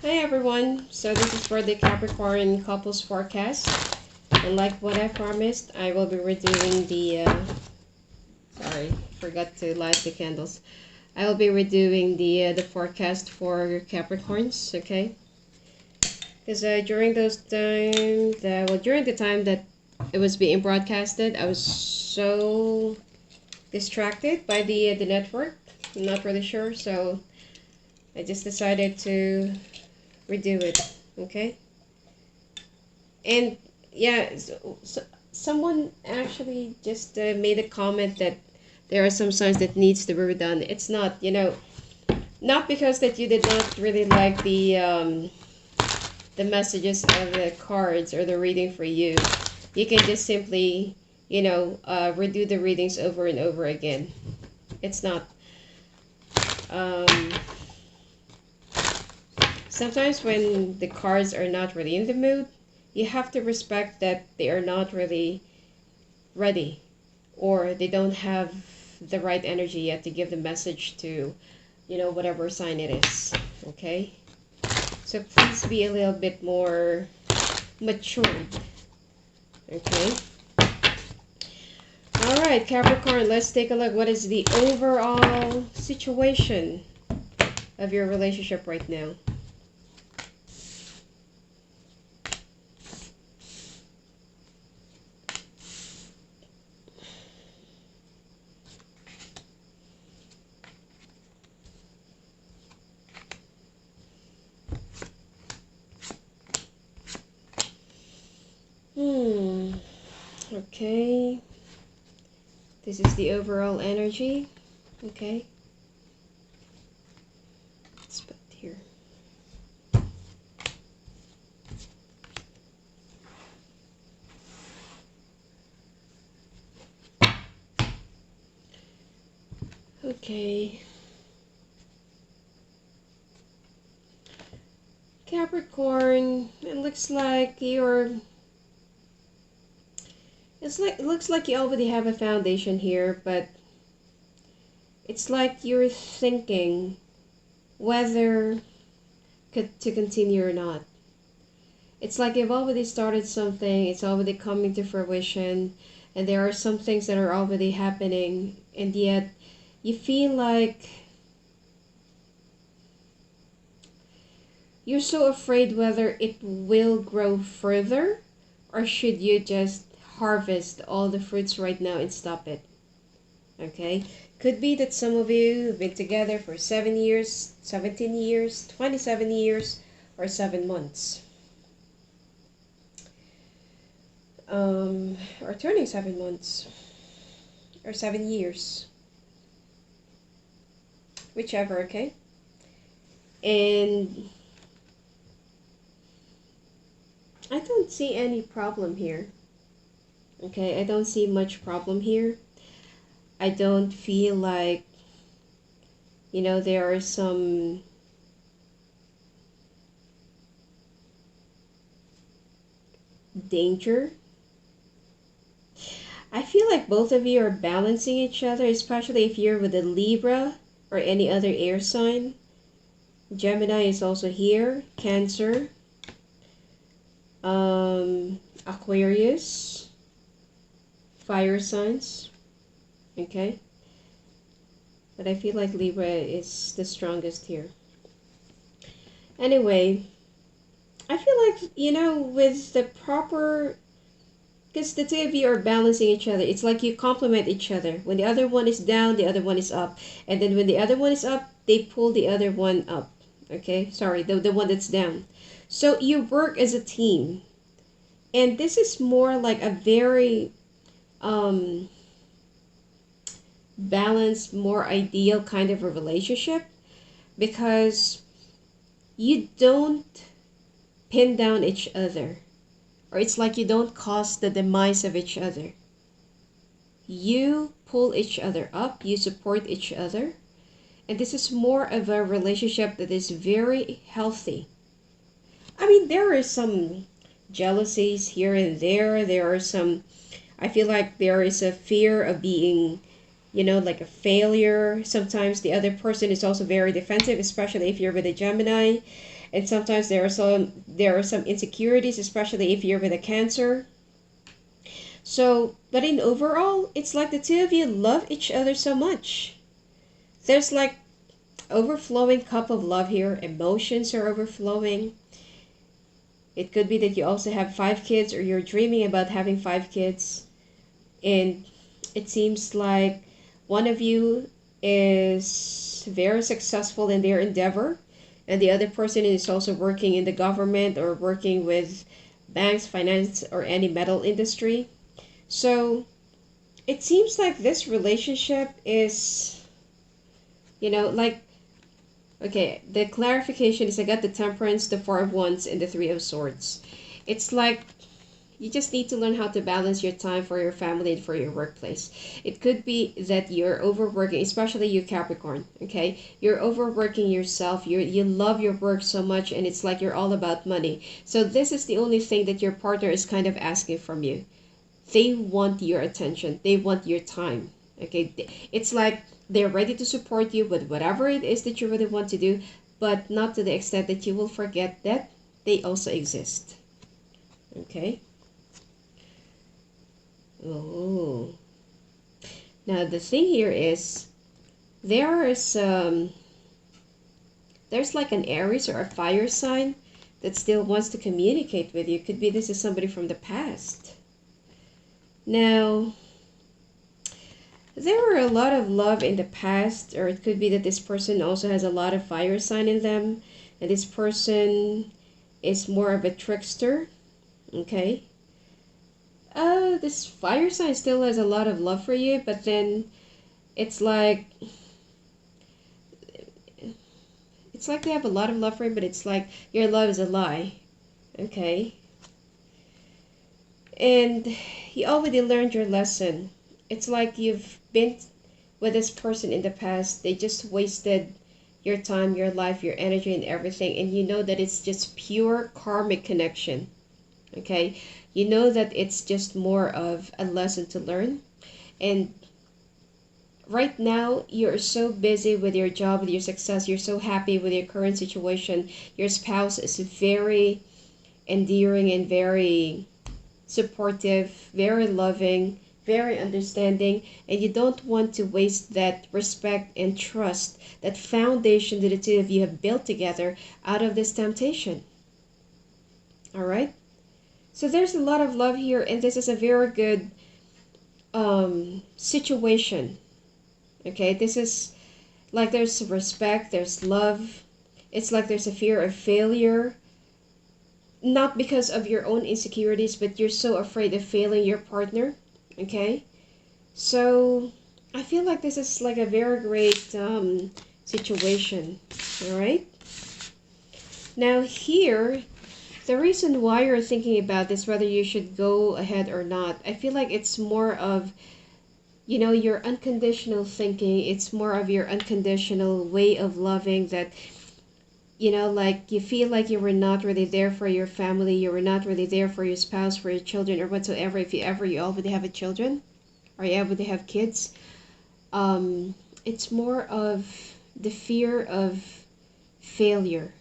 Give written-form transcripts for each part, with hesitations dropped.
Hi everyone, so this is for the Capricorn couples forecast, and like what I promised, I will be redoing the, sorry, forgot to light the candles. I will be redoing the forecast for Capricorns, okay? Because during those times, during the time that it was being broadcasted, I was so distracted by the network. I'm not really sure, so I just decided to redo it, okay? And yeah, someone actually just made a comment that there are some signs that needs to be redone. It's not, not because that you did not really like the messages of the cards or the reading for you. You can just simply, redo the readings over and over again. It's not. Sometimes when the cards are not really in the mood, you have to respect that they are not really ready, or they don't have the right energy yet to give the message to, whatever sign it is, okay? So please be a little bit more matured, okay? All right, Capricorn, let's take a look. What is the overall situation of your relationship right now? Okay. This is the overall energy. Okay. Let's put it here. Okay. Capricorn, it looks like it looks like you already have a foundation here, but it's like you're thinking whether to continue or not. It's like you've already started something, it's already coming to fruition, and there are some things that are already happening, and yet you feel like you're so afraid whether it will grow further, or should you just harvest all the fruits right now and stop it. Okay, could be that some of you have been together for 7 years, 17 years, 27 years, or 7 months, or turning 7 months, or 7 years, whichever. Okay, and I don't see any problem here. Okay, I don't see much problem here. I don't feel like, there are some danger. I feel like both of you are balancing each other, especially if you're with a Libra or any other air sign. Gemini is also here, Cancer, Aquarius, fire signs, okay? But I feel like Libra is the strongest here. Anyway, I feel like, with the proper, because the two of you are balancing each other. It's like you complement each other. When the other one is down, the other one is up. And then when the other one is up, they pull the other one up. Okay, sorry, the one that's down. So you work as a team. And this is more like a very balanced, more ideal kind of a relationship, because you don't pin down each other, or it's like you don't cause the demise of each other. You pull each other up, you support each other, and this is more of a relationship that is very healthy. I mean, there are some jealousies here and there. There are some, I feel like there is a fear of being, you know, like a failure. Sometimes the other person is also very defensive, especially if you're with a Gemini. And sometimes there are some insecurities, especially if you're with a Cancer. So, but in overall, it's like the two of you love each other so much. There's like overflowing cup of love here. Emotions are overflowing. It could be that you also have 5 kids, or you're dreaming about having 5 kids. And it seems like one of you is very successful in their endeavor, and the other person is also working in the government or working with banks, finance, or any metal industry. So it seems like this relationship is, you know, like, okay, the clarification is I got the Temperance, the Four of Wands, and the Three of Swords. It's like you just need to learn how to balance your time for your family and for your workplace. It could be that you're overworking, especially you Capricorn, okay? You're overworking yourself. You love your work so much, and it's like you're all about money. So this is the only thing that your partner is kind of asking from you. They want your attention. They want your time, okay? It's like they're ready to support you with whatever it is that you really want to do, but not to the extent that you will forget that they also exist. Okay? Oh. Now the thing here is there's like an Aries or a fire sign that still wants to communicate with you. Could be this is somebody from the past. Now, there were a lot of love in the past, or it could be that this person also has a lot of fire sign in them, and this person is more of a trickster, okay? This fire sign still has a lot of love for you, but then it's like they have a lot of love for you, but it's like your love is a lie, okay? And you already learned your lesson. It's like you've been with this person in the past. They just wasted your time, your life, your energy, and everything. And you know that it's just pure karmic connection. Okay? You know that it's just more of a lesson to learn. And right now, you're so busy with your job, with your success. You're so happy with your current situation. Your spouse is very endearing and very supportive, very loving, very understanding, and you don't want to waste that respect and trust, that foundation that the two of you have built together out of this temptation. All right? So there's a lot of love here, and this is a very good situation. Okay? This is like there's respect, there's love. It's like there's a fear of failure. Not because of your own insecurities, but you're so afraid of failing your partner. Okay? So, I feel like this is like a very great situation. Alright? Now here, the reason why you're thinking about this, whether you should go ahead or not, I feel like it's more of, you know, your unconditional thinking. It's more of your unconditional way of loving that, you know, like you feel like you were not really there for your family, you were not really there for your spouse, for your children, or whatsoever. If you already have a children, or you already have kids, it's more of the fear of failure.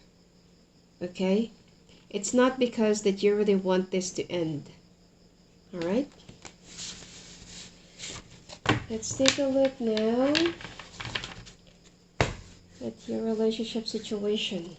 Okay? It's not because that you really want this to end. All right? Let's take a look now at your relationship situation.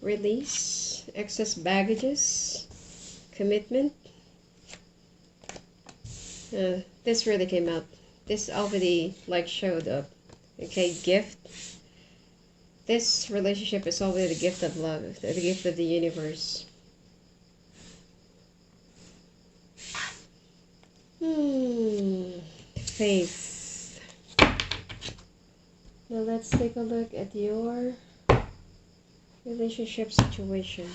Release, excess baggages, commitment. This really came out. This already like showed up. Okay, gift. This relationship is already the gift of love, the gift of the universe. Faith. Now let's take a look at your relationship situation.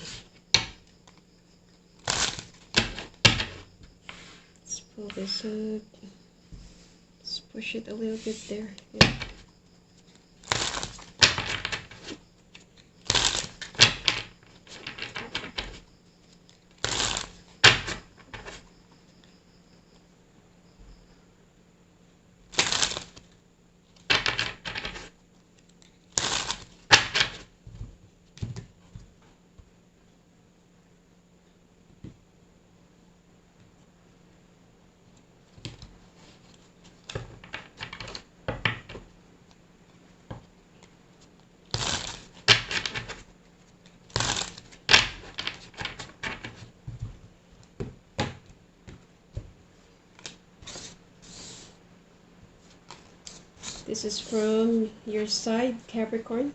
Let's pull this up. Let's push it a little bit there. Yeah. This is from your side, Capricorn.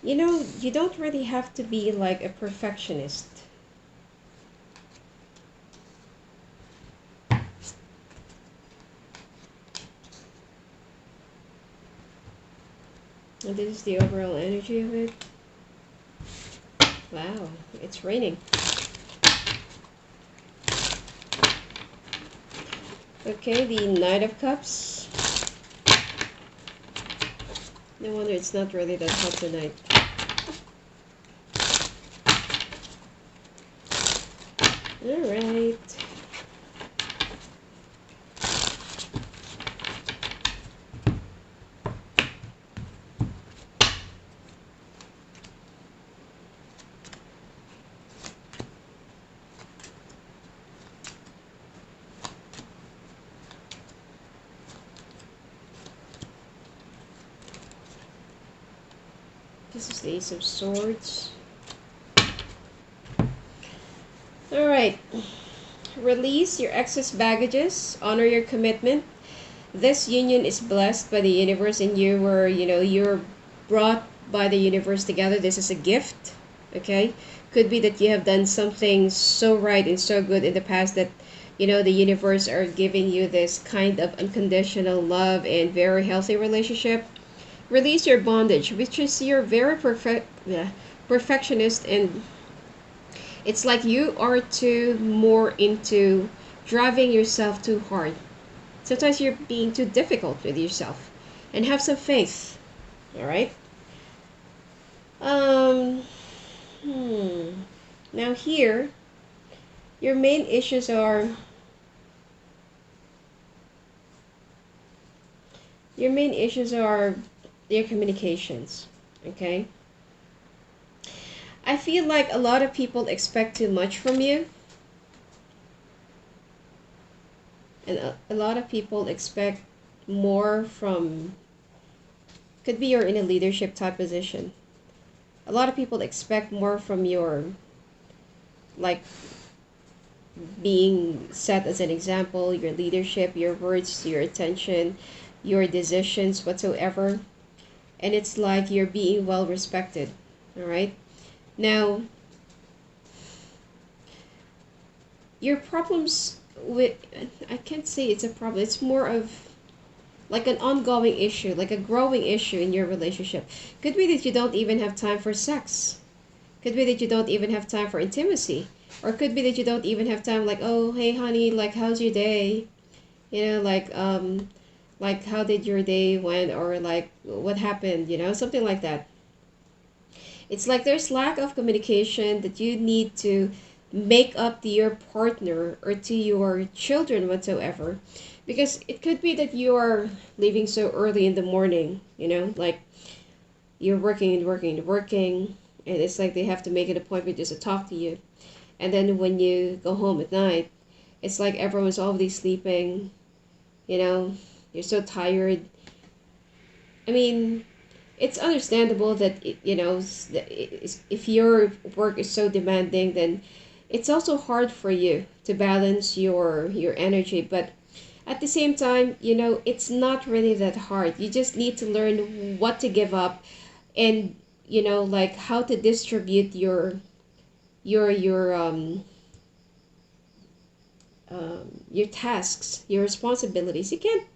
You know, you don't really have to be like a perfectionist. And this is the overall energy of it. Wow, it's raining. Okay, the Knight of Cups. No wonder it's not really that hot tonight. Alright. This is the Ace of Swords. Alright. Release your excess baggages. Honor your commitment. This union is blessed by the universe, and you were, you're brought by the universe together. This is a gift. Okay? Could be that you have done something so right and so good in the past that, the universe are giving you this kind of unconditional love and very healthy relationship. Release your bondage, which is you're very perfectionist, and it's like you are too more into driving yourself too hard. Sometimes you're being too difficult with yourself, and have some faith. All right. Now here, your main issues are their communications. Okay. I feel like a lot of people expect too much from you, and a lot of people expect more from, could be you're in a leadership type position. A lot of people expect more from your, like, being set as an example, your leadership, your words, your attention, your decisions, whatsoever. And it's like you're being well respected. All right. Now, your problems with, I can't say it's a problem, it's more of like an ongoing issue, like a growing issue in your relationship. Could be that you don't even have time for sex. Could be that you don't even have time for intimacy. Or could be that you don't even have time, like, oh, hey honey, like, how's your day? Like how did your day went, or like what happened, something like that. It's like there's lack of communication that you need to make up to your partner or to your children whatsoever. Because it could be that you are leaving so early in the morning, like you're working and working and working, and it's like they have to make an appointment just to talk to you. And then when you go home at night, it's like everyone's already sleeping, you're so tired. I mean, it's understandable that if your work is so demanding, then it's also hard for you to balance your energy. But at the same time, it's not really that hard. You just need to learn what to give up and you know, like how to distribute your your tasks, your responsibilities. You can't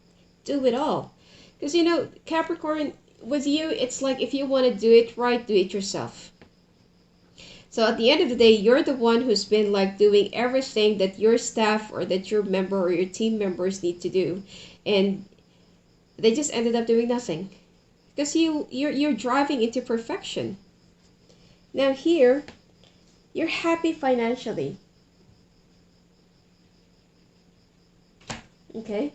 do it all, because you know, Capricorn, with you, it's like if you want to do it right, do it yourself. So at the end of the day, you're the one who's been like doing everything that your staff or that your member or your team members need to do, and they just ended up doing nothing because you're driving into perfection. Now here, you're happy financially. Okay?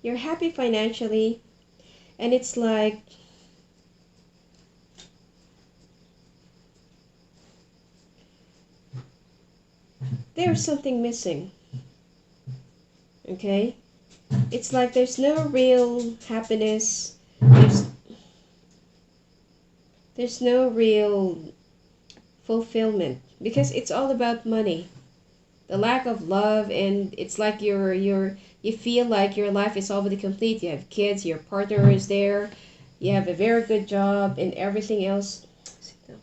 You're happy financially, and it's like there's something missing. Okay? It's like there's no real happiness. There's no real fulfillment because it's all about money. The lack of love, and it's like you feel like your life is already complete. You have kids, your partner is there, you have a very good job, and everything else. Sit down.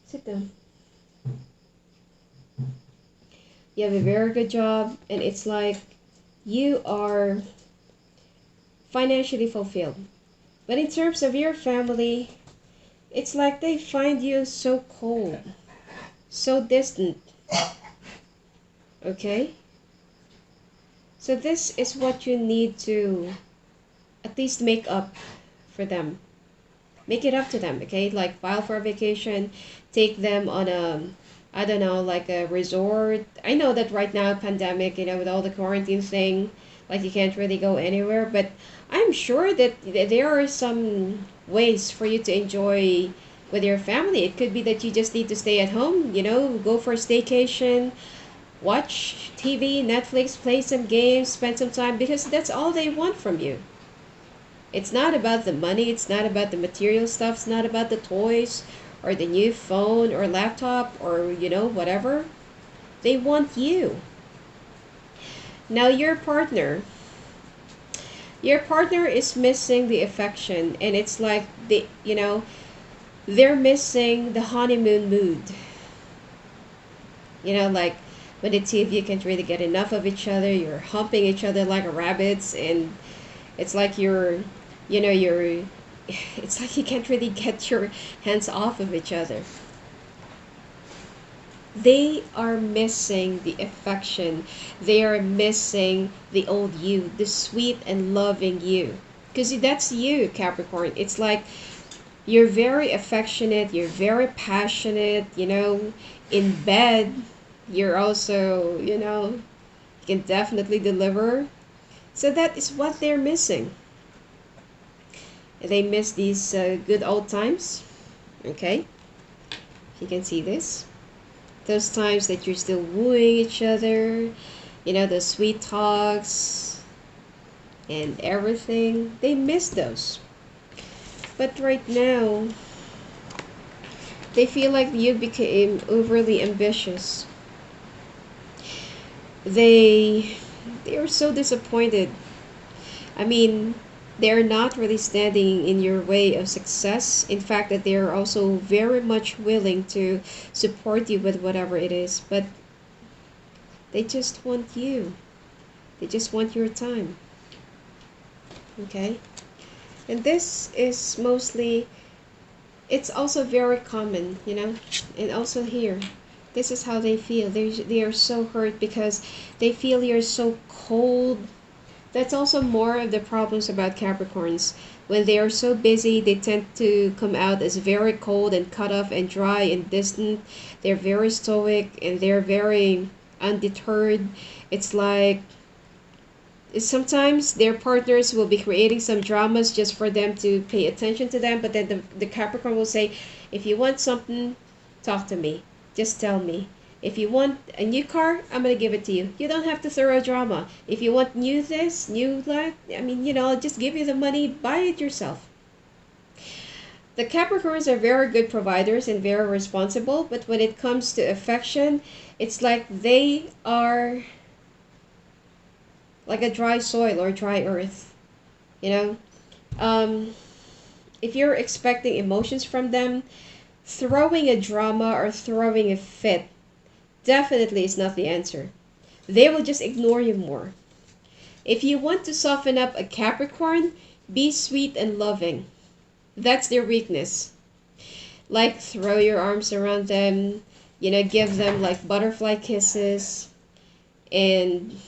Sit down. You have a very good job, and it's like you are financially fulfilled. But in terms of your family, it's like they find you so cold, so distant. Okay? So this is what you need to at least make up for them. Make it up to them, okay? Like file for a vacation, take them on a, I don't know, like a resort. I know that right now, pandemic, you know, with all the quarantine thing, like you can't really go anywhere, but I'm sure that there are some ways for you to enjoy with your family. It could be that you just need to stay at home, you know, go for a staycation, watch TV, Netflix, play some games, spend some time, because that's all they want from you. It's not about the money, it's not about the material stuff, it's not about the toys or the new phone or laptop or, you know, whatever. They want you. Now your partner is missing the affection, and it's like they, you know, they're missing the honeymoon mood. You know, like when the two of you can't really get enough of each other, you're humping each other like rabbits, and it's like you know, it's like you can't really get your hands off of each other. They are missing the affection. They are missing the old you, the sweet and loving you. Because that's you, Capricorn. It's like you're very affectionate, you're very passionate, you know, in bed, you're also, you know, you can definitely deliver. So that is what they're missing. They miss these good old times. Okay, you can see this. Those times that you're still wooing each other, you know, the sweet talks and everything. They miss those. But right now, they feel like you became overly ambitious. They they are so disappointed. I mean, they're not really standing in your way of success. In fact, that they're also very much willing to support you with whatever it is, but they just want you. They just want your time. Okay? And this is mostly, it's also very common, you know, and also here. This is how they feel. They are so hurt because they feel you're so cold. That's also more of the problems about Capricorns. When they are so busy, they tend to come out as very cold and cut off and dry and distant. They're very stoic and they're very undeterred. It's like sometimes their partners will be creating some dramas just for them to pay attention to them, but then the Capricorn will say, if you want something, talk to me. Just tell me. If you want a new car, I'm going to give it to you. You don't have to throw a drama. If you want new this, new that, I mean, you know, I'll just give you the money, buy it yourself. The Capricorns are very good providers and very responsible, but when it comes to affection, it's like they are like a dry soil or dry earth, you know. if you're expecting emotions from them, throwing a drama or throwing a fit definitely is not the answer. They will just ignore you more. If you want to soften up a Capricorn, be sweet and loving. That's their weakness. Like, throw your arms around them, give them like butterfly kisses, and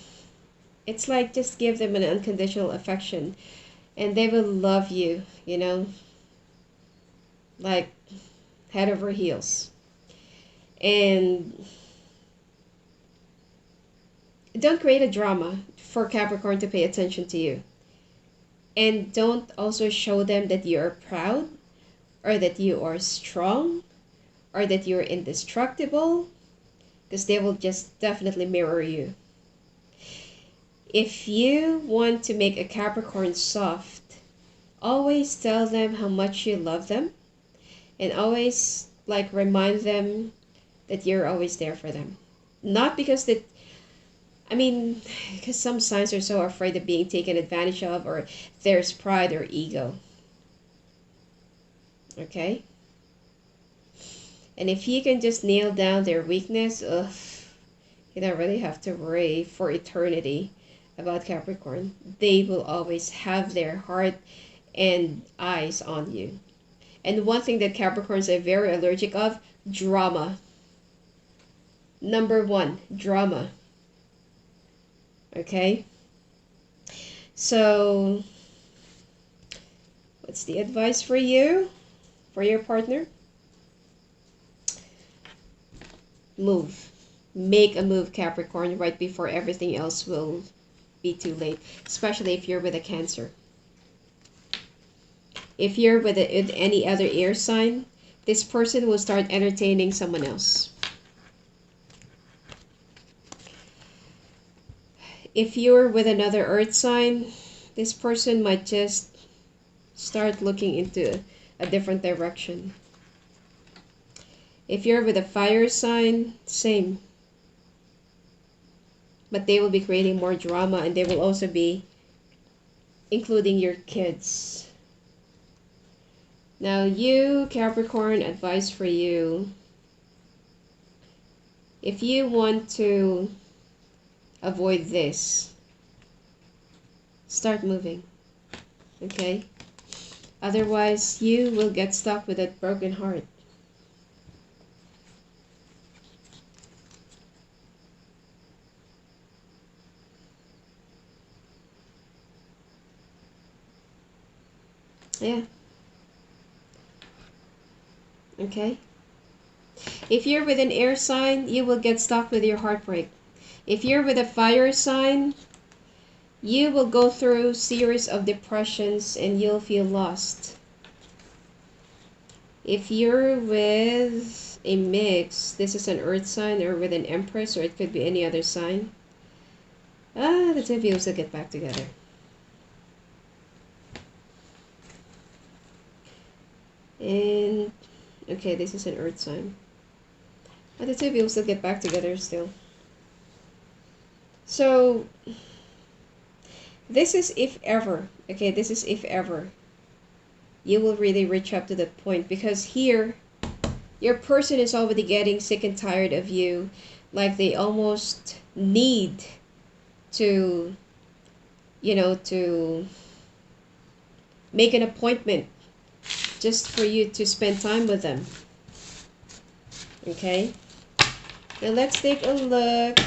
it's like just give them an unconditional affection, and they will love you, like head over heels. And don't create a drama for Capricorn to pay attention to you. And don't also show them that you are proud, or that you are strong, or that you're indestructible, because they will just definitely mirror you. If you want to make a Capricorn soft, always tell them how much you love them, and always like remind them that you're always there for them. Not because because some signs are so afraid of being taken advantage of, or there's pride or ego. Okay? And if you can just nail down their weakness, you don't really have to worry for eternity about Capricorn. They will always have their heart and eyes on you. And one thing that Capricorns are very allergic of, drama. Number one, drama. Okay? So, what's the advice for you? For your partner? Move. Make a move, Capricorn, right before everything else will be too late. Especially if you're with a Cancer. If you're with any other air sign, this person will start entertaining someone else. If you're with another earth sign, this person might just start looking into a different direction. If you're with a fire sign, same. But they will be creating more drama, and they will also be including your kids. Now you, Capricorn, advice for you. If you want to avoid this, start moving. Okay? Otherwise, you will get stuck with that broken heart. Yeah. Okay? If you're with an air sign, you will get stuck with your heartbreak. If you're with a fire sign, you will go through a series of depressions and you'll feel lost. If you're with a mix, this is an earth sign, or with an empress, or it could be any other sign, the two of you will get back together. And okay, this is an earth sign. But the two of you will still get back together still. So this is if ever, okay, this is if ever you will really reach up to that point, because here your person is already getting sick and tired of you. Like they almost need to, to make an appointment just for you to spend time with them. Okay? Now let's take a look.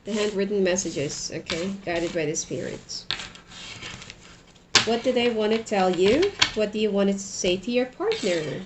The handwritten messages, okay? Guided by the spirits. What do they want to tell you? What do you want to say to your partner?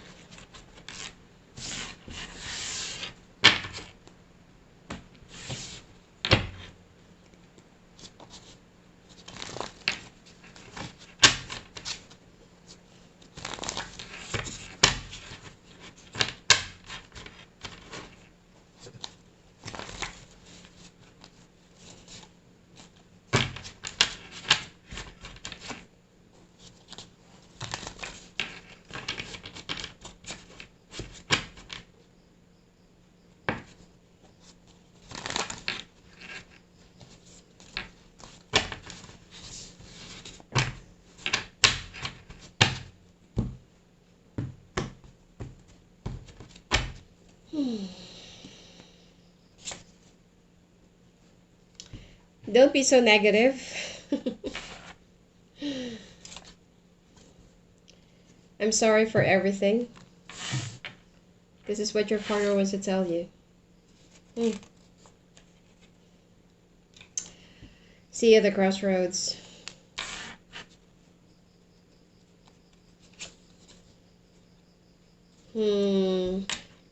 Don't be so negative. I'm sorry for everything. This is what your partner wants to tell you. See you at the crossroads.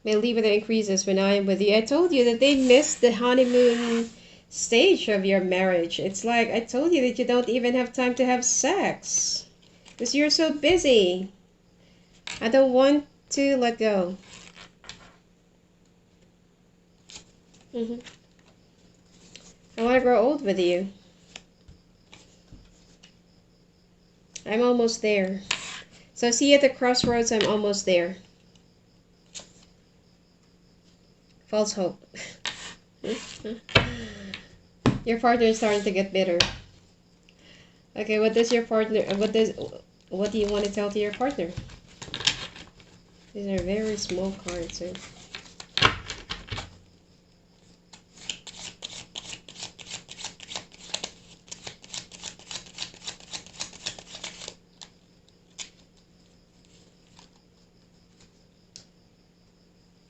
My libido increases when I am with you. I told you that they missed the honeymoon stage of your marriage. It's like I told you that you don't even have time to have sex because you're so busy. I don't want to let go. I want to grow old with you. I'm almost there. So see you at the crossroads. I'm almost there. False hope. Your partner is starting to get bitter. Okay, what does your partner, what do you want to tell to your partner? These are very small cards. So.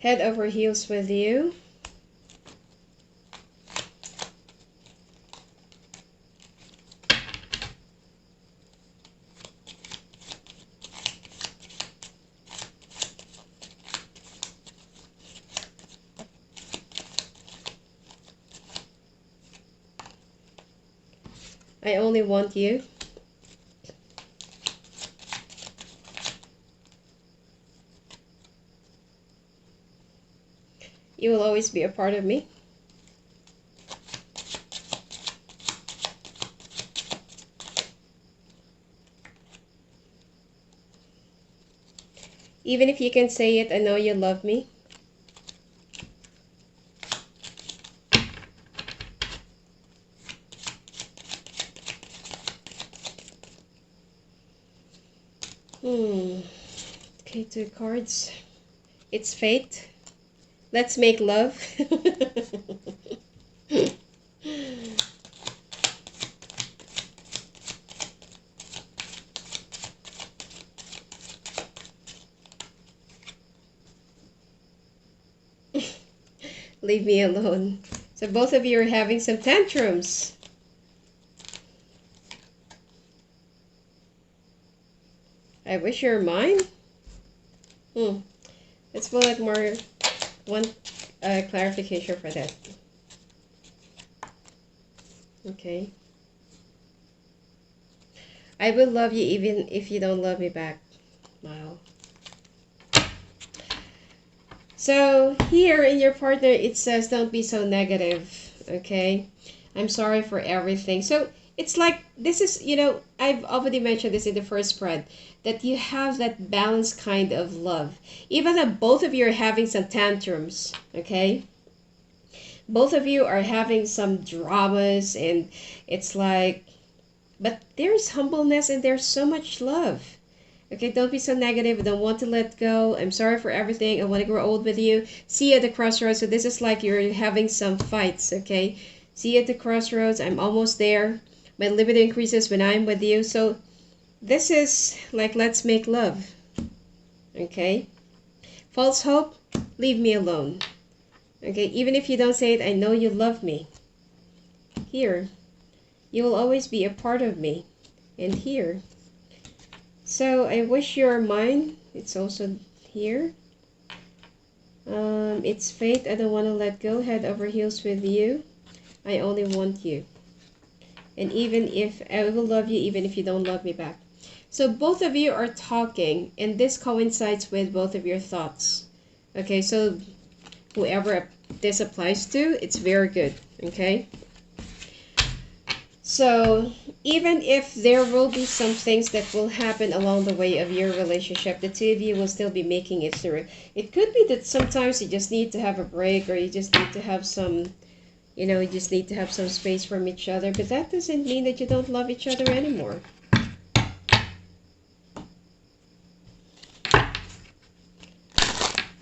Head over heels with you. I only want you. You will always be a part of me. Even if you can say it, I know you love me. Okay, 2 cards. It's fate. Let's make love. Leave me alone. So both of you are having some tantrums. I wish you were mine. Let's pull out more. One clarification for that. Okay. I will love you even if you don't love me back. Wow. So here in your partner, it says don't be so negative. Okay. I'm sorry for everything. So it's like this is, you know, I've already mentioned this in the first spread, that you have that balanced kind of love. Even though both of you are having some tantrums, okay? Both of you are having some dramas, and it's like, but there's humbleness and there's so much love. Okay, don't be so negative. I don't want to let go. I'm sorry for everything. I want to grow old with you. See you at the crossroads. So this is like you're having some fights, okay? See you at the crossroads. I'm almost there. My libido increases when I'm with you. So this is like, let's make love. Okay? False hope, leave me alone. Okay? Even if you don't say it, I know you love me. Here, you will always be a part of me. And here. So I wish you're mine. It's also here. It's fate. I don't want to let go. Head over heels with you. I only want you. And even if I will love you, even if you don't love me back. So both of you are talking, and this coincides with both of your thoughts. Okay, so whoever this applies to, it's very good. Okay. So even if there will be some things that will happen along the way of your relationship, the two of you will still be making it through. It could be that sometimes you just need to have a break, or you just need to have some, you know, you just need to have some space from each other. But that doesn't mean that you don't love each other anymore.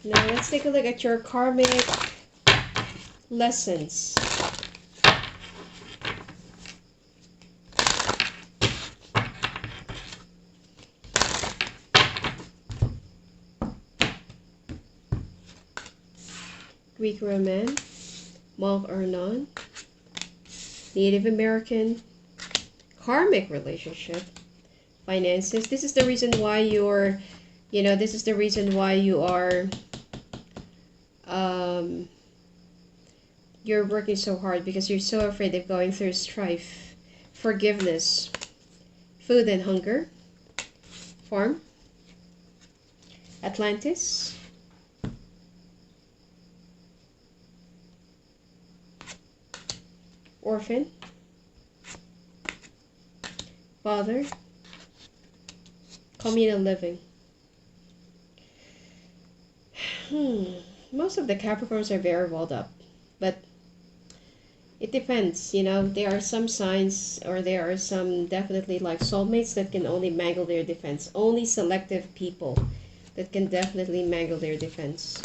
Now let's take a look at your karmic lessons. Greek Roman, monk or nun, Native American, karmic relationship, finances. This is the reason why you're, this is the reason why you are, you're working so hard, because you're so afraid of going through strife. Forgiveness, food and hunger, farm, Atlantis, orphan, father, communal living. Most of the Capricorns are very walled up, but it depends, there are some signs, or there are some definitely like soulmates that can only mangle their defense. Only selective people that can definitely mangle their defense.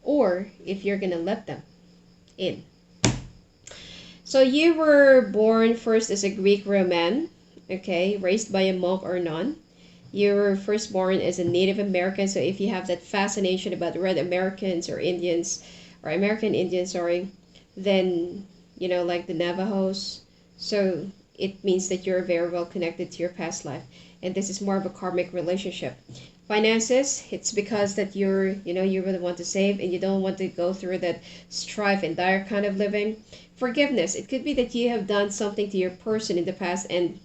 Or if you're gonna let them in. So you were born first as a Greek Roman, okay, raised by a monk or nun. You were first born as a Native American, so if you have that fascination about Red Americans or Indians, or American Indians, sorry, then, like the Navajos, so it means that you're very well connected to your past life. And this is more of a karmic relationship. Finances, it's because that you're, you really want to save and you don't want to go through that strife and dire kind of living. Forgiveness, it could be that you have done something to your person in the past, and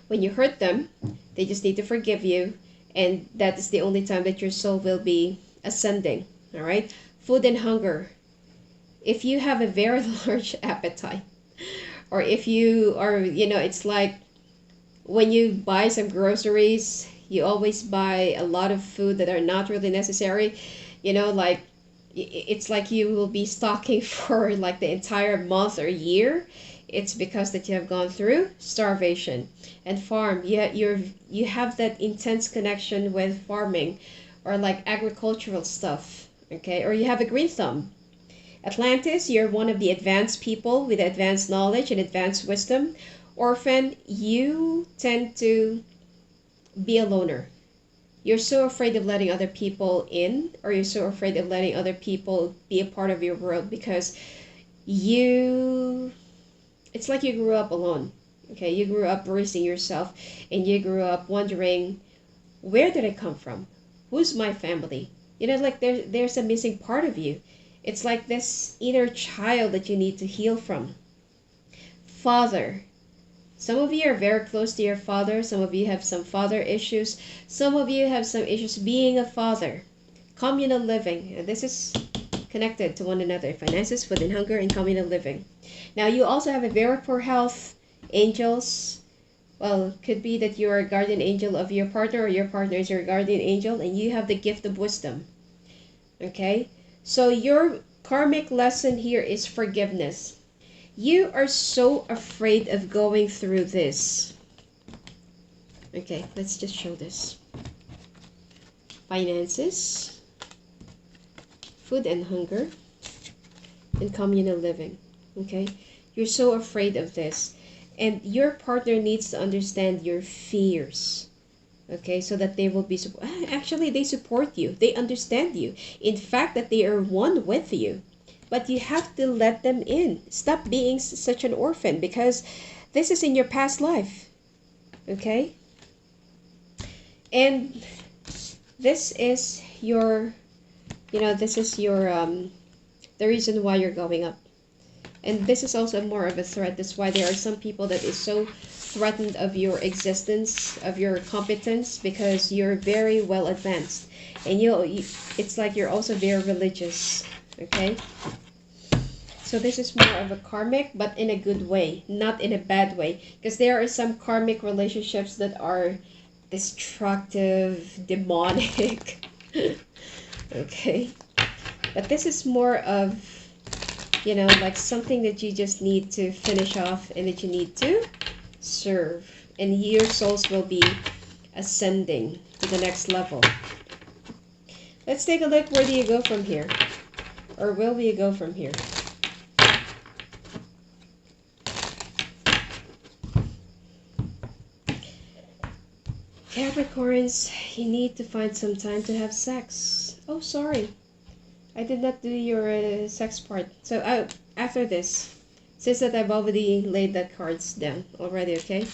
when you hurt them, they just need to forgive you, and that is the only time that your soul will be ascending. All right. Food and hunger, if you have a very large appetite, or if you are, it's like when you buy some groceries, you always buy a lot of food that are not really necessary, like it's like you will be stocking for like the entire month or year. It's because that you have gone through starvation. And farm, you have that intense connection with farming, or like agricultural stuff, okay? Or you have a green thumb. Atlantis, you're one of the advanced people with advanced knowledge and advanced wisdom. Orphan, you tend to be a loner. You're so afraid of letting other people in, or you're so afraid of letting other people be a part of your world, because it's like you grew up alone. Okay, you grew up raising yourself, and you grew up wondering, where did I come from? Who's my family? Like there's a missing part of you. It's like this inner child that you need to heal from. Father. Some of you are very close to your father. Some of you have some father issues. Some of you have some issues being a father. Communal living. And this is connected to one another. Finances, food and hunger, and communal living. Now, you also have a very poor health. Angels. Well, could be that you are a guardian angel of your partner, or your partner is your guardian angel, and you have the gift of wisdom. Okay? So your karmic lesson here is forgiveness. You are so afraid of going through this. Okay, let's just show this. Finances, food and hunger, and communal living. Okay, you're so afraid of this. And your partner needs to understand your fears. Okay, so that they will be, actually they support you. They understand you. In fact, that they are one with you. But you have to let them in. Stop being such an orphan, because this is in your past life. Okay? And this is your, this is your, the reason why you're going up. And this is also more of a threat. That's why there are some people that is so threatened of your existence, of your competence, because you're very well advanced. And it's like you're also very religious. Okay, so this is more of a karmic, but in a good way, not in a bad way, because there are some karmic relationships that are destructive, demonic. Okay, but this is more of, like something that you just need to finish off, and that you need to serve, and your souls will be ascending to the next level. Let's take a look. Where do you go from here? Or will we go from here? Capricorns, you need to find some time to have sex. Oh, sorry. I did not do your sex part. So after this, since that I've already laid that cards down already, okay?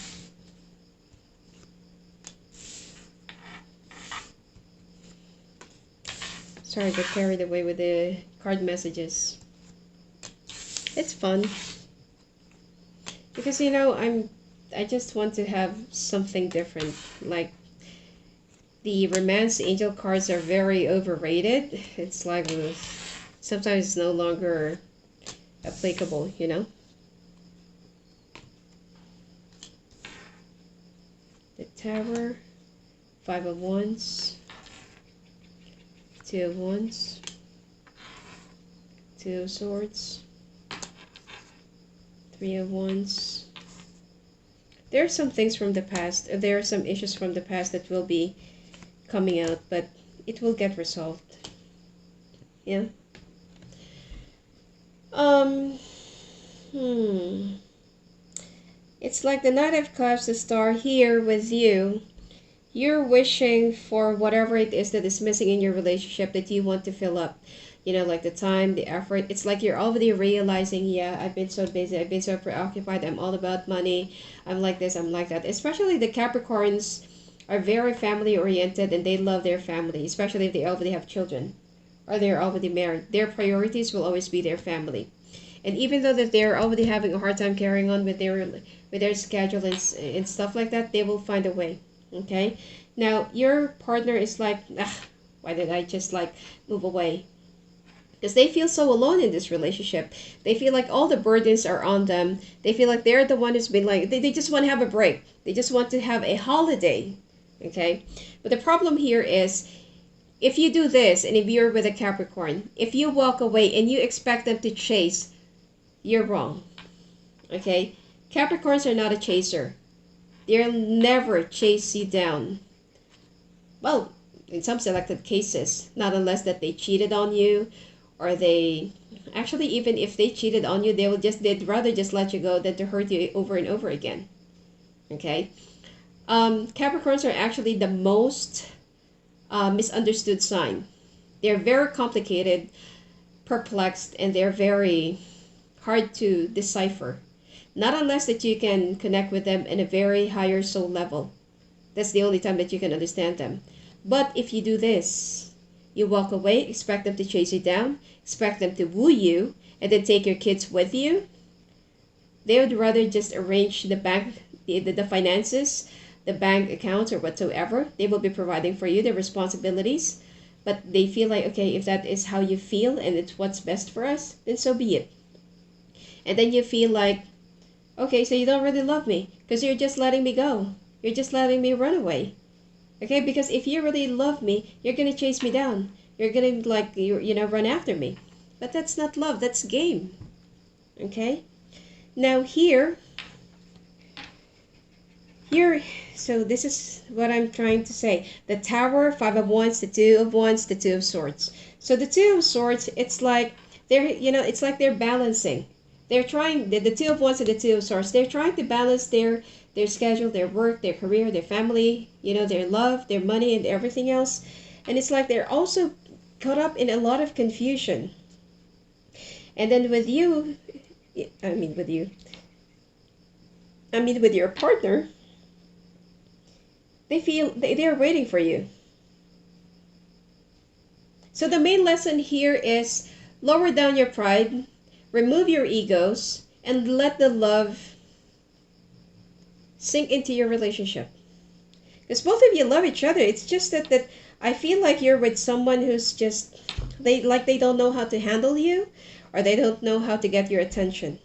Sorry, I got carried away with the card messages. It's fun. Because, you know, I just want to have something different. Like, the romance angel cards are very overrated. It's like, sometimes it's no longer applicable, you know? The Tower, 5 of Wands, 2 of Wands, 2 of Swords, 3 of Wands. There are some things from the past, there are some issues from the past that will be coming out, but it will get resolved. Yeah. It's like the Knight of Cups, the Star here with you. You're wishing for whatever it is that is missing in your relationship that you want to fill up. You know, like the time, the effort. It's like you're already realizing, yeah, I've been so busy, I've been so preoccupied, I'm all about money, I'm like this, I'm like that. Especially the Capricorns are very family oriented and they love their family, especially if they already have children or they're already married. Their priorities will always be their family. And even though that they're already having a hard time carrying on with their schedule and stuff like that, they will find a way. Okay? Now, your partner is like, why did I just like move away? Because they feel so alone in this relationship. They feel like all the burdens are on them. They feel like they're the one who's been like, they just want to have a break. They just want to have a holiday. Okay? But the problem here is, if you do this, and if you're with a Capricorn, if you walk away and you expect them to chase, you're wrong. Okay? Capricorns are not a chaser. They'll never chase you down. Well, in some selected cases, not unless that they cheated on you, or they, actually even if they cheated on you, they'd rather just let you go than to hurt you over and over again. Okay? Capricorns are actually the most misunderstood sign. They're very complicated, perplexed, and they're very hard to decipher. Not unless that you can connect with them in a very higher soul level. That's the only time that you can understand them. But if you do this, you walk away, expect them to chase you down, expect them to woo you, and then take your kids with you, they would rather just arrange the bank, the finances, the bank accounts or whatsoever. They will be providing for you the responsibilities. But they feel like, okay, if that is how you feel and it's what's best for us, then so be it. And then you feel like, okay, so you don't really love me because you're just letting me go. You're just letting me run away. Okay, because if you really love me, you're going to chase me down. You're going to like, run after me. But that's not love, that's game. Okay? Now here, so this is what I'm trying to say. The Tower, 5 of Wands, the 2 of Wands, the 2 of Swords. So the 2 of Swords, it's like it's like they're balancing. They're trying, the 2 of Wands and the 2 of Swords, they're trying to balance their schedule, their work, their career, their family, their love, their money, and everything else. And it's like they're also caught up in a lot of confusion. And then with you, with your partner, they feel they're waiting for you. So the main lesson here is lower down your pride, remove your egos, and let the love sink into your relationship. Because both of you love each other. It's just that I feel like you're with someone who's just, they don't know how to handle you, or they don't know how to get your attention.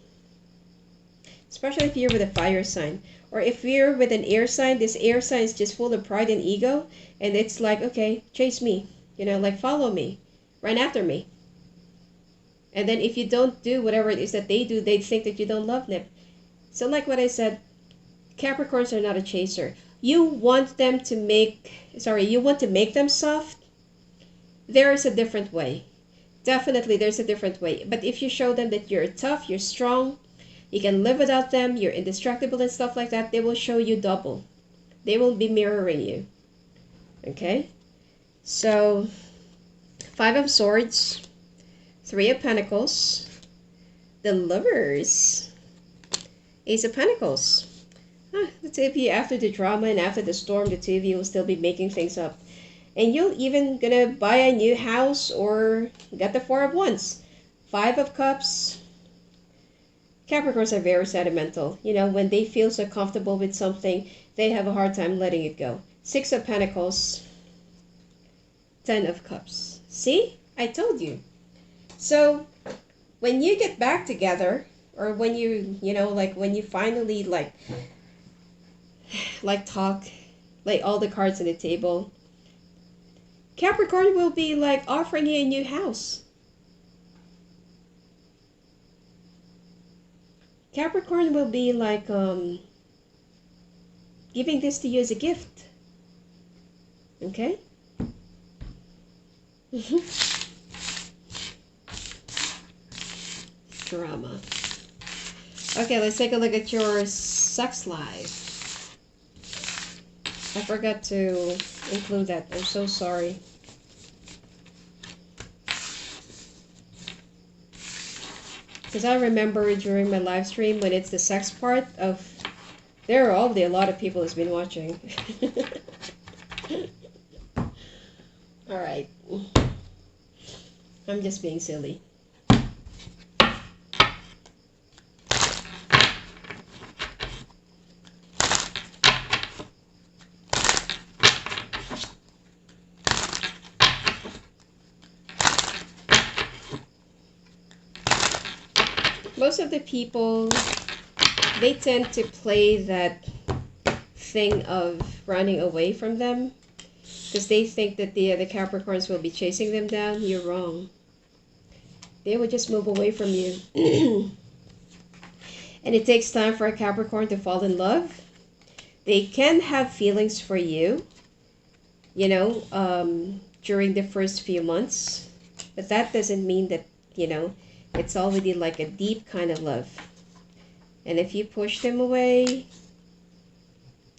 Especially if you're with a fire sign. Or if you're with an air sign, this air sign is just full of pride and ego. And it's like, okay, chase me. Follow me. Run after me. And then if you don't do whatever it is that they do, they think that you don't love them. So like what I said, Capricorns are not a chaser. You want to make them soft. there is a different way. Definitely there's a different way. But if you show them that you're tough, you're strong, you can live without them, you're indestructible and stuff like that, they will show you double. They will be mirroring you. Okay? So, 5 of Swords, 3 of Pentacles, the Lovers, Ace of Pentacles. The two of you, after the drama and after the storm, the two of you will still be making things up. And you'll even gonna buy a new house or get the 4 of Wands. 5 of Cups. Capricorns are very sentimental. You know, when they feel so comfortable with something, they have a hard time letting it go. 6 of Pentacles. 10 of Cups. See? I told you. So, when you get back together, or when you know, like when you finally like talk, like all the cards on the table, Capricorn will be like offering you a new house. Capricorn will be like giving this to you as a gift. Okay? Drama. Okay, let's take a look at your sex life. I forgot to include that. I'm so sorry. Because I remember during my live stream when it's the sex part of... There are already a lot of people who's been watching. Alright. I'm just being silly. Most of the people, they tend to play that thing of running away from them because they think that the Capricorns will be chasing them down. You're wrong. They will just move away from you. And it takes time for a Capricorn to fall in love. They can have feelings for you, you know, during the first few months. But that doesn't mean that, you know, it's already like a deep kind of love. And if you push them away,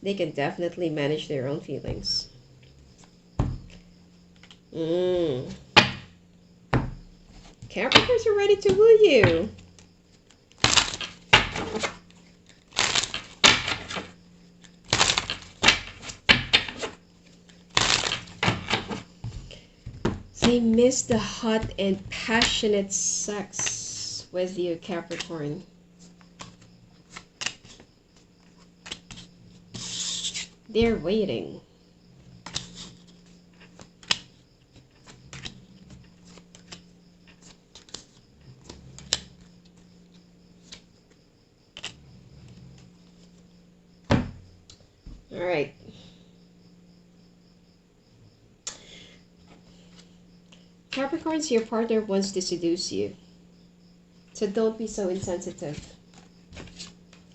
they can definitely manage their own feelings. Capricorns are ready to woo you. They miss the hot and passionate sex with you, Capricorn. They're waiting. All right. Capricorns, your partner wants to seduce you. So don't be so insensitive.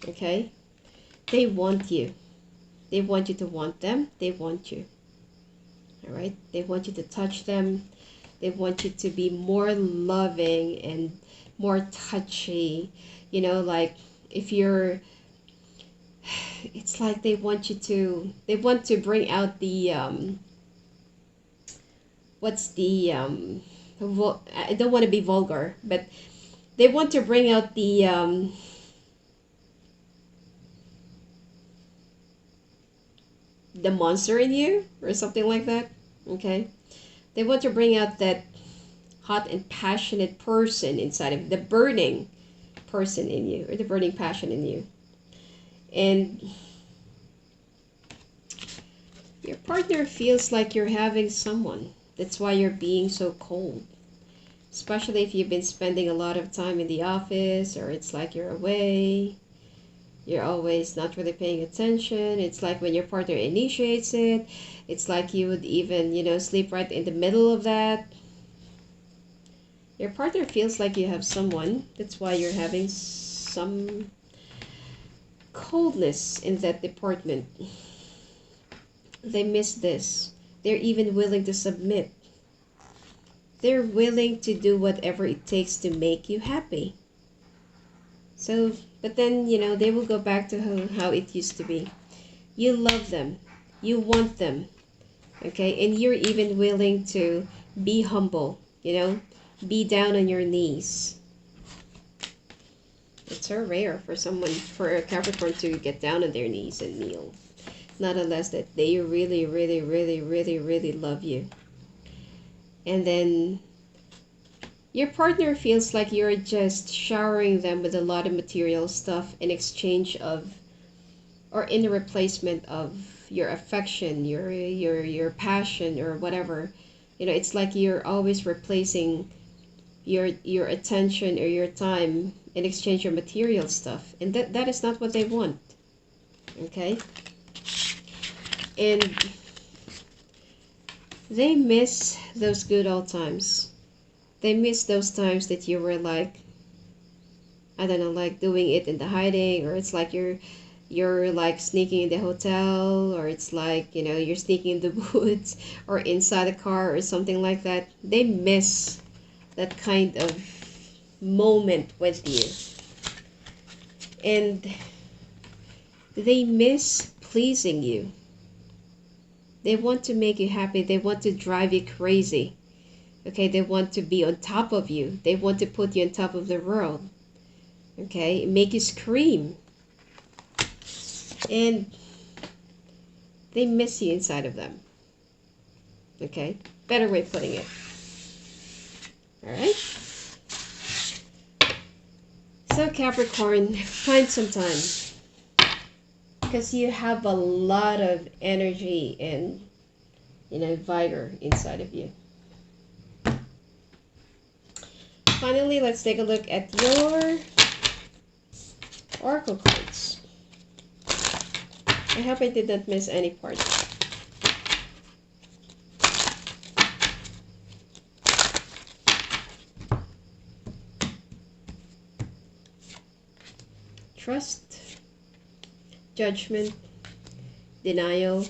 Okay? They want you. They want you to want them. They want you. Alright? They want you to touch them. They want you to be more loving and more touchy. You know, like if you're... It's like they want you to... They want to bring out the... what's the I don't want to be vulgar, but they want to bring out the monster in you or something like that. Okay, they want to bring out that hot and passionate person inside of the burning person in you, or the burning passion in you. And your partner feels like you're having someone. That's why you're being so cold. Especially if you've been spending a lot of time in the office, or it's like you're away. You're always not really paying attention. It's like when your partner initiates it, it's like you would even, you know, sleep right in the middle of that. Your partner feels like you have someone. That's why you're having some coldness in that department. They miss this. They're even willing to submit. they're willing to do whatever it takes to make you happy. So, but then, you know, they will go back to how it used to be. You love them. You want them. Okay? And you're even willing to be humble, you know? Be down on your knees. It's so rare for someone, for a Capricorn to get down on their knees and kneel. Not unless that they really, really, really, really, really love you. And then your partner feels like you're just showering them with a lot of material stuff in exchange of, or in the replacement of your affection, your passion, or whatever. You know, it's like you're always replacing your attention or your time in exchange of material stuff, and that is not what they want. Okay? And they miss those good old times. They miss those times that you were like, I don't know, like doing it in the hiding, or it's like you're like sneaking in the hotel, or it's like, you know, you're sneaking in the woods or inside a car or something like that. They miss that kind of moment with you. And they miss pleasing you. They want to make you happy. They want to drive you crazy. Okay, they want to be on top of you. They want to put you on top of the world. Okay, make you scream. And they miss you inside of them. Okay, better way of putting it. Alright? So Capricorn, find some time. Because you have a lot of energy and, you know, vigor inside of you. Finally, let's take a look at your oracle cards. I hope I did not miss any part. Trust, judgment, denial,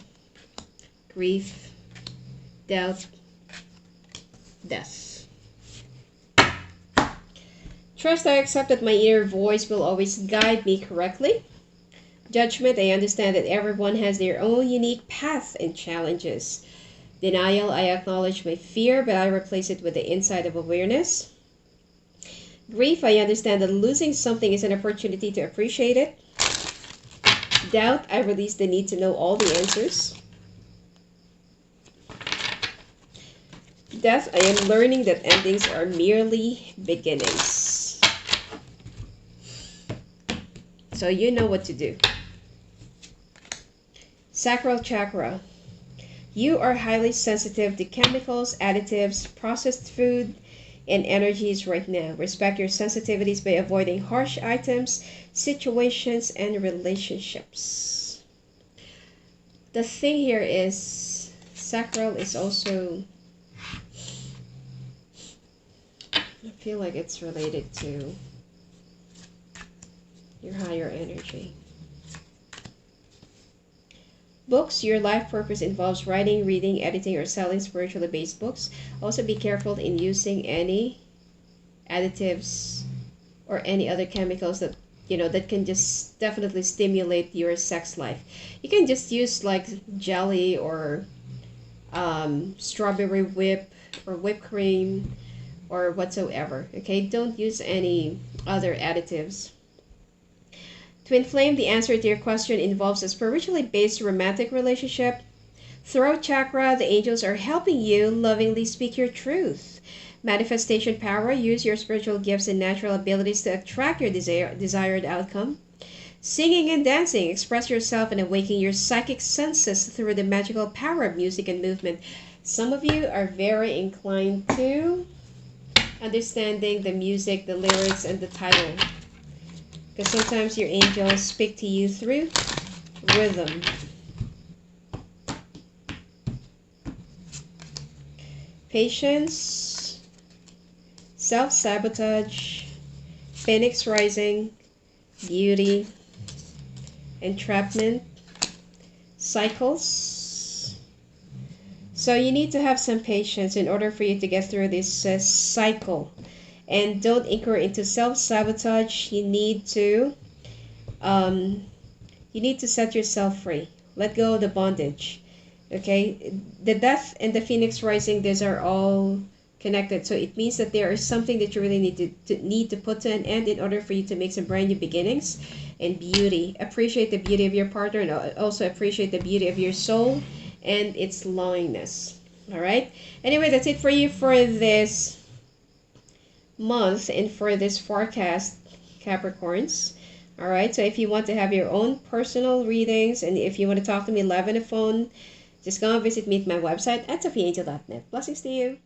grief, doubt, death. Trust, I accept that my inner voice will always guide me correctly. Judgment, I understand that everyone has their own unique path and challenges. Denial, I acknowledge my fear, but I replace it with the insight of awareness. Grief, I understand that losing something is an opportunity to appreciate it. Doubt, I release the need to know all the answers. Death, I am learning that endings are merely beginnings. So you know what to do. Sacral chakra. You are highly sensitive to chemicals, additives, processed food, and energies right now. Respect your sensitivities by avoiding harsh items, situations, and relationships. The thing here is, sacral is also, I feel like it's related to your higher energy. Books, your life purpose involves writing, reading, editing, or selling spiritually based books. Also be careful in using any additives or any other chemicals that, you know, that can just definitely stimulate your sex life. You can just use like jelly or strawberry whip or whipped cream or whatsoever. Okay, don't use any other additives. To inflame, the answer to your question involves a spiritually based romantic relationship. Throat chakra, the angels are helping you lovingly speak your truth. Manifestation power, use your spiritual gifts and natural abilities to attract your desired outcome. Singing and dancing, express yourself and awaken your psychic senses through the magical power of music and movement. Some of you are very inclined to understanding the music, the lyrics, and the title. Because sometimes your angels speak to you through rhythm. Patience, self-sabotage, phoenix rising, beauty, entrapment, cycles, So you need to have some patience in order for you to get through this cycle. And don't incur into self-sabotage. You need to set yourself free. Let go of the bondage. Okay? The death and the phoenix rising, these are all connected. So it means that there is something that you really need to put to an end in order for you to make some brand new beginnings and beauty. Appreciate the beauty of your partner, and also appreciate the beauty of your soul and its loneliness. All right? Anyway, that's it for you for this month and for this forecast, Capricorns. All right, so if you want to have your own personal readings, and if you want to talk to me live on the phone, just go and visit me at my website at sophiaangel.net. Blessings to you.